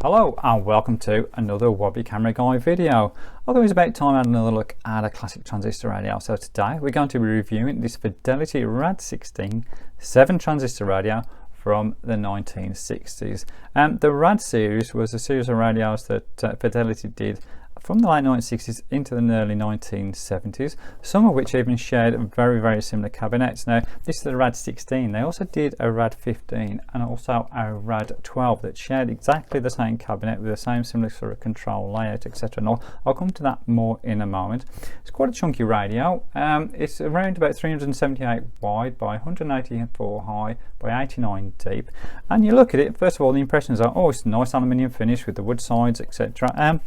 Hello and welcome to another Wobbly Camera Guy video. Although it's about time I had another look at a classic transistor radio. So today we're going to be reviewing this Fidelity RAD 16 7 transistor radio from the 1960s. The RAD series was a series of radios that Fidelity did from the late 1960s into the early 1970s, some of which even shared very similar cabinets. Now this is the RAD 16. They also did a RAD 15 and also a RAD 12 that shared exactly the same cabinet with the same similar sort of control layout, etc. And I'll come to that more in a moment. It's quite a chunky radio. It's around about 378 wide by 184 high by 89 deep, and you look at it, first of all the impressions are, oh, it's a nice aluminium finish with the wood sides, etc.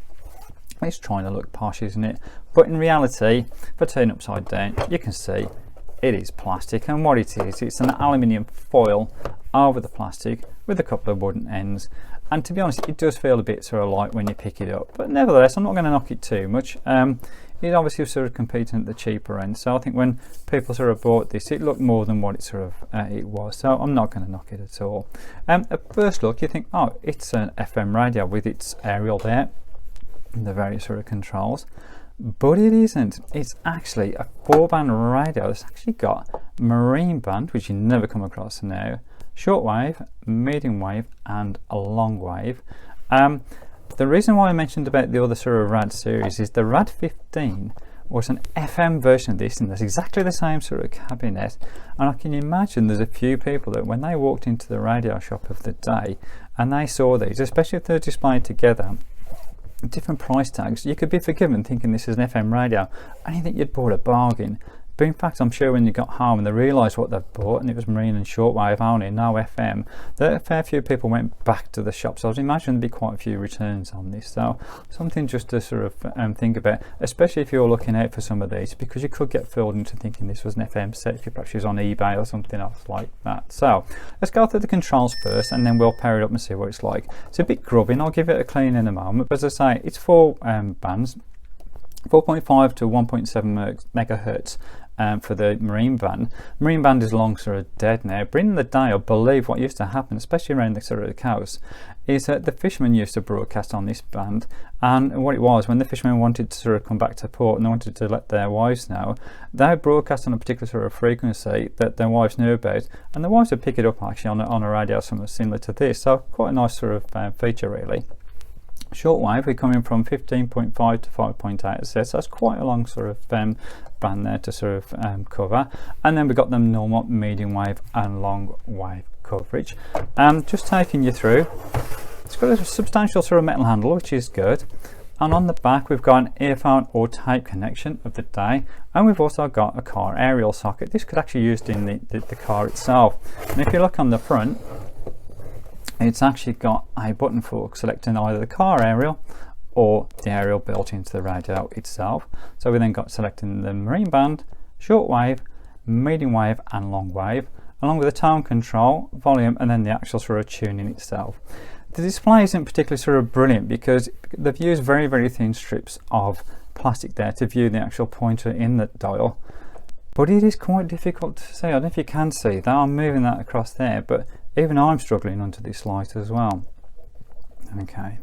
It's trying to look posh, isn't it? But in reality, if I turn it upside down, you can see it is plastic, and what it is, it's an aluminium foil over the plastic with a couple of wooden ends. And to be honest, it does feel a bit sort of light when you pick it up, but nevertheless I'm not going to knock it too much. It obviously was sort of competing at the cheaper end, so I think when people sort of bought this, it looked more than what it sort of it was, so I'm not going to knock it at all. At first look you think, oh, it's an FM radio with its aerial there, the various sort of controls, but it isn't. It's actually a 4-band radio that's actually got marine band, which you never come across now, shortwave, medium wave and a long wave. The reason why I mentioned about the other sort of RAD series is the RAD 15 was an FM version of this, and there's exactly the same sort of cabinet, and I can imagine there's a few people that when they walked into the radio shop of the day and they saw these, especially if they're displayed together, different price tags, you could be forgiven thinking this is an FM radio and you think you'd bought a bargain. But in fact, I'm sure when you got home and they realised what they'd bought, and it was marine and shortwave only, no FM, that a fair few people went back to the shop. So I was imagining there'd be quite a few returns on this. So something just to sort of think about, especially if you're looking out for some of these, because you could get fooled into thinking this was an FM set if you perhaps was on eBay or something else like that. So let's go through the controls first, and then we'll pair it up and see what it's like. It's a bit grubby, and I'll give it a clean in a moment. But as I say, it's 4 bands, 4.5 to 1.7 megahertz. For the marine band. Marine band is long sort of dead now, but in the day I believe what used to happen, especially around the sort of the coast, is that the fishermen used to broadcast on this band, and what it was, when the fishermen wanted to sort of come back to port and they wanted to let their wives know, they would broadcast on a particular sort of frequency that their wives knew about, and the wives would pick it up actually on a radio something similar to this. So quite a nice sort of feature really. Shortwave, we're coming from 15.5 to 5.8, so that's quite a long sort of band there to sort of cover. And then we've got the normal medium wave and long wave coverage. Just taking you through, it's got a substantial sort of metal handle, which is good. And on the back we've got an earphone or tape connection of the day, and we've also got a car aerial socket. This could actually be used in the car itself. And if you look on the front, it's actually got a button for selecting either the car aerial or the aerial built into the radio itself. So we then got selecting the marine band, shortwave, medium wave and long wave, along with the tone control, volume, and then the actual sort of tuning itself. The display isn't particularly sort of brilliant because they've used very thin strips of plastic there to view the actual pointer in the dial. But it is quite difficult to see. I don't know if you can see that. I'm moving that across there, but even I'm struggling under this light as well. Okay,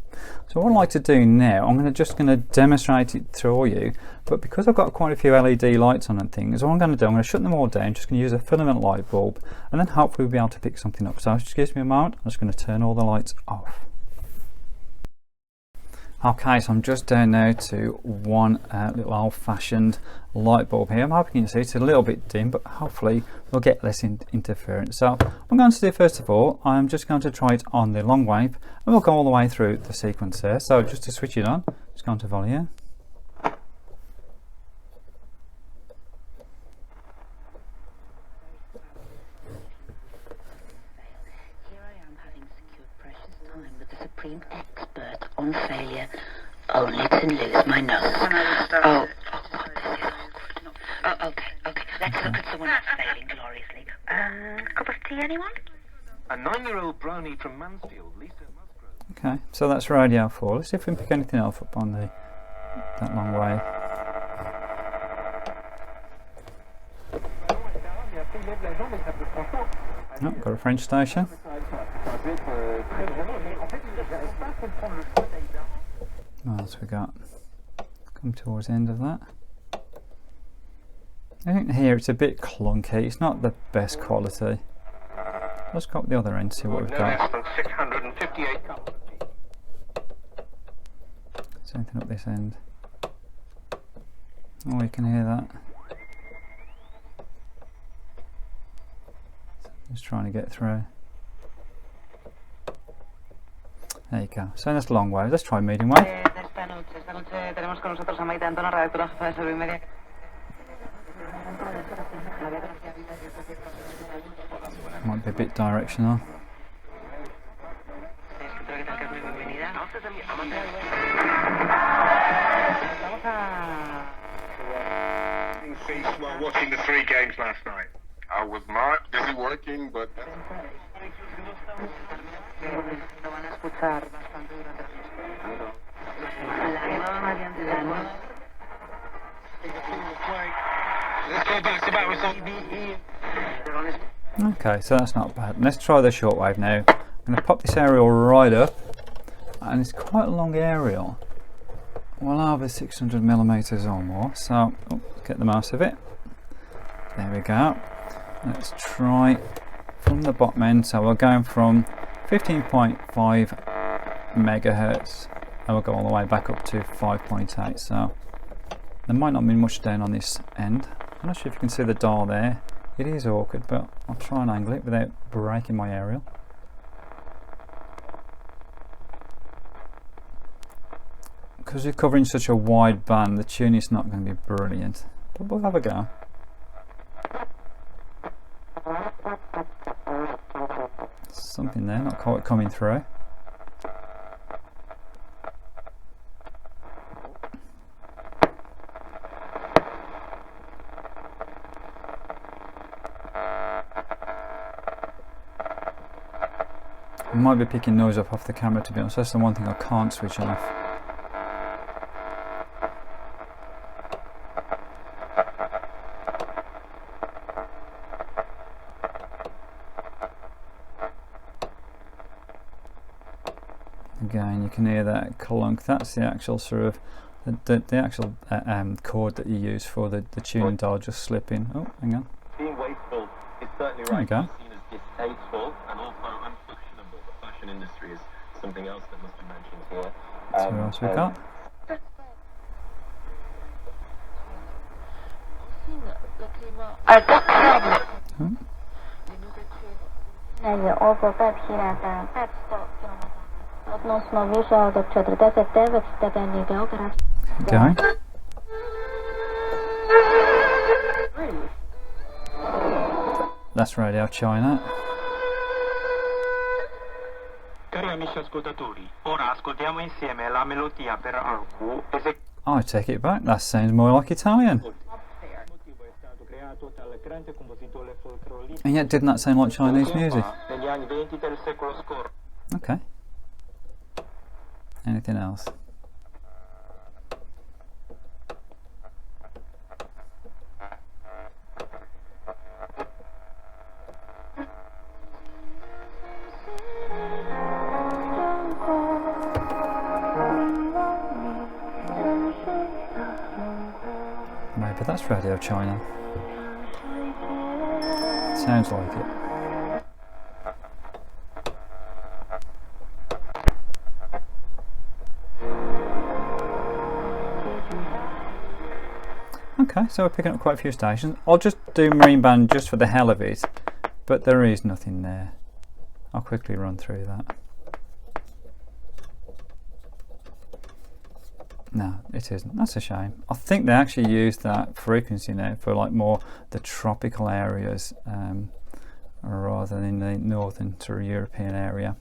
so what I'd like to do now, I'm just going to demonstrate it for you, but because I've got quite a few LED lights on and things, what I'm going to do, I'm going to shut them all down, just going to use a filament light bulb, and then hopefully we'll be able to pick something up. So just gives me a moment, I'm just going to turn all the lights off. Okay, so I'm just down now to one little old-fashioned light bulb here. I'm hoping you can see it's a little bit dim, but hopefully we'll get less interference. So what I'm going to do first of all, I'm just going to try it on the long wave, and we'll go all the way through the sequence there. So just to switch it on, just go into volume. Supreme expert on failure, only to lose my nose. Oh, God, this is awkward. Oh, okay. Let's look at someone else failing gloriously. Cup of tea, anyone? A 9-year-old brownie from Mansfield, Lisa Musgrove. Okay, so that's radio 4. Let's see if we can pick anything else up on that long wave. Oh, got a French station. What else we got? Come towards the end of that. I think here it's a bit clunky. It's not the best quality. Let's go up the other end, see what we've got. Less than 658. Is there anything up this end? Oh, you can hear that. Just trying to get through. There you go. So that's a long way. Let's try medium wave. Might be a bit directional. While watching the 3 games last night. I was not busy working, but Let's go back to back with some. Okay, so that's not bad. Let's try the shortwave now. I'm going to pop this aerial right up, and it's quite a long aerial, well over 600mm or more. So get the most of it. There we go. Let's try from the bottom end. So we're going from 15.5 megahertz, and we'll go all the way back up to 5.8. So there might not be much down on this end. I'm not sure if you can see the dial there. It is awkward, but I'll try and angle it without breaking my aerial. Because we're covering such a wide band, the tune is not going to be brilliant, but we'll have a go. Something there, not quite coming through. I might be picking noise up off the camera, to be honest. That's the one thing I can't switch off. Again, you can hear that clunk. That's the actual sort of the actual chord that you use for the tuning dial just slipping. Oh, hang on. Being wasteful is certainly There we right. go. Seen as distasteful and also unfashionable. The fashion industry is something else that must be mentioned here. So what else we got? Going. That's Radio China. Cari amici ascoltatori, ora ascoltiamo insieme la melodia per arco I take it back. That sounds more like Italian. And yet, didn't that sound like Chinese music? negli anni 20 del secolo scorso. Okay. Anything else? Maybe that's Radio China. Sounds like it. Okay, so we're picking up quite a few stations. I'll just do Marine Band just for the hell of it, but there is nothing there. I'll quickly run through that. No, it isn't. That's a shame. I think they actually use that frequency now for like more the tropical areas rather than the northern sort of European area.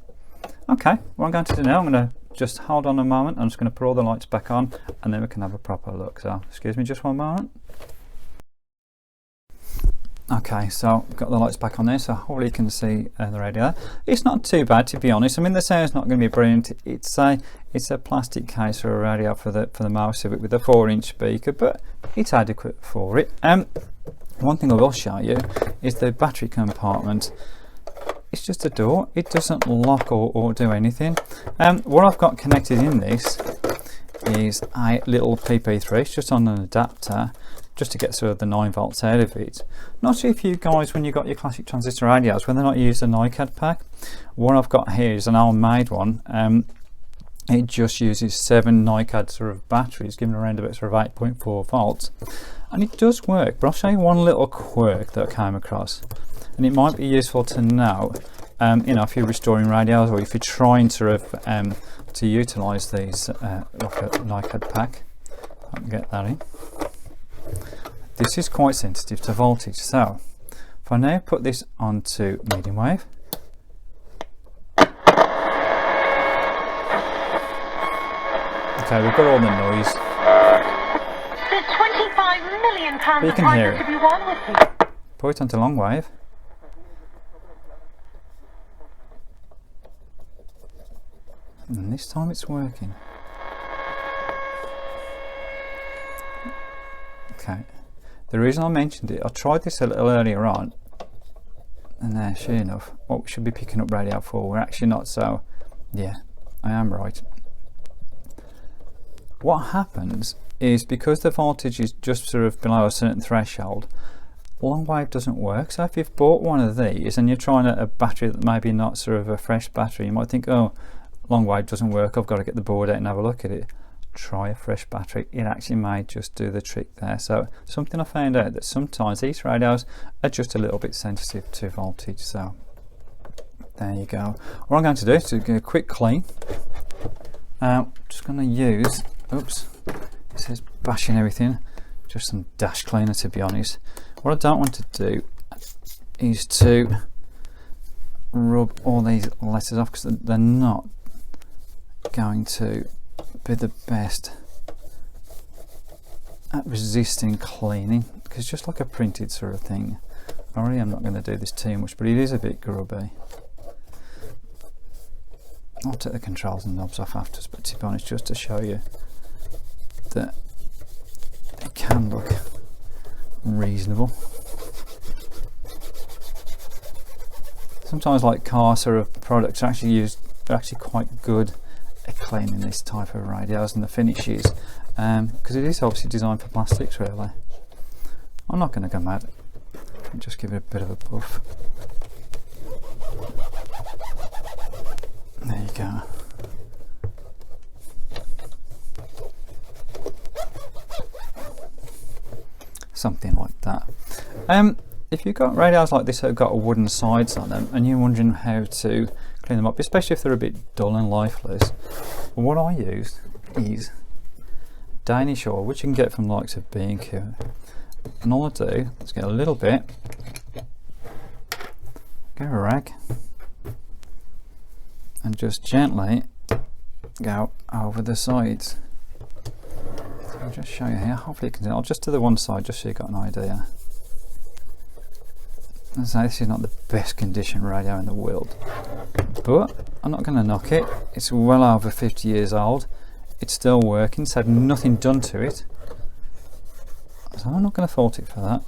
Okay, what I'm going to do now, I'm going to just hold on a moment. I'm just going to put all the lights back on and then we can have a proper look. So excuse me just one moment. Okay, so got the lights back on there, so hopefully you can see the radio there. It's not too bad, to be honest. I mean, the sound's not going to be brilliant. It's a plastic case for a radio for the most of it with a 4-inch speaker, but it's adequate for it. One thing I will show you is the battery compartment. It's just a door. It doesn't lock or do anything. What I've got connected in this is a little PP3. It's just on an adapter, just to get sort of the 9 volts out of it. Not sure if you guys, when you got your classic transistor radios, whether or not you use a NiCad pack. What I've got here is an old-made one. It just uses 7 NiCad sort of batteries, giving around about sort of 8.4 volts, and it does work. But I'll show you one little quirk that I came across, and it might be useful to know. You know, if you're restoring radios, or if you're trying to utilise these like a NiCad pack. I can get that in. This is quite sensitive to voltage, so if I now put this onto medium wave, okay, we've got all the noise. There's £25 million But you of can hear prizes it. to be won with me. Put it onto long wave. And this time it's working. Okay. The reason I mentioned it, I tried this a little earlier on, and there, sure enough, what we should be picking up radio for, we're actually not, so yeah, I am right. What happens is, because the voltage is just sort of below a certain threshold, long wave doesn't work. So if you've bought one of these and you're trying a battery that maybe not sort of a fresh battery, you might think, oh, long wave doesn't work, I've got to get the board out and have a look at it. Try a fresh battery, it actually may just do the trick there. So something I found out, that sometimes these radios are just a little bit sensitive to voltage. So there you go. What I'm going to do is to get a quick clean. Just going to use, oops, it says bashing everything, just some dash cleaner to be honest. What I don't want to do is to rub all these letters off, because they're not going to be the best at resisting cleaning, because just like a printed sort of thing. I really am not going to do this too much, but it is a bit grubby. I'll take the controls and knobs off afterwards, but to be honest, just to show you that it can look reasonable. Sometimes like car sort of products are actually quite good at cleaning this type of radios and the finishes, because it is obviously designed for plastics really. I'm not going to go mad, I'll just give it a bit of a buff. There you go. Something like that. If you've got radios like this that have got wooden sides on them and you're wondering how to clean them up, especially if they're a bit dull and lifeless, what I use is Danish oil, which you can get from the likes of B&Q. And all I do is get a little bit, get a rag, and just gently go over the sides. So I'll just show you here, hopefully you can see. I'll just do the one side just so you've got an idea. As I say, this is not the best condition radio in the world, but I'm not going to knock it. It's well over 50 years old, it's still working, it's had nothing done to it, so I'm not going to fault it for that.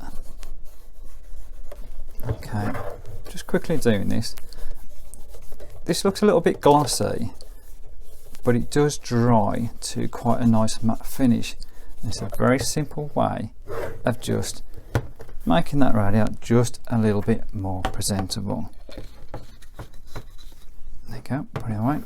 Okay, just quickly doing this. This looks a little bit glossy, but it does dry to quite a nice matte finish. It's a very simple way of just making that radio just a little bit more presentable. There you go, put it away.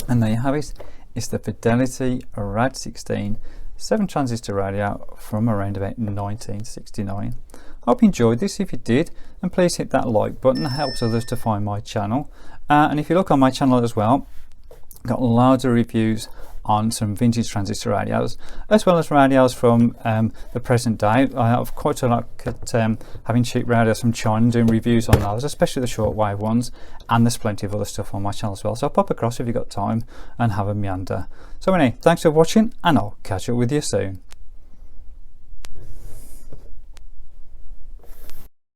And there you have it. It's the Fidelity RAD 16 7 transistor radio from around about 1969. Hope you enjoyed this. If you did, then please hit that like button, it helps others to find my channel. And if you look on my channel as well, I've got loads of reviews on some vintage transistor radios, as well as radios from the present day. I have quite a lot at having cheap radios from China and doing reviews on those, especially the shortwave ones, and there's plenty of other stuff on my channel as well, so pop across if you've got time and have a meander. So anyway, thanks for watching, and I'll catch up with you soon.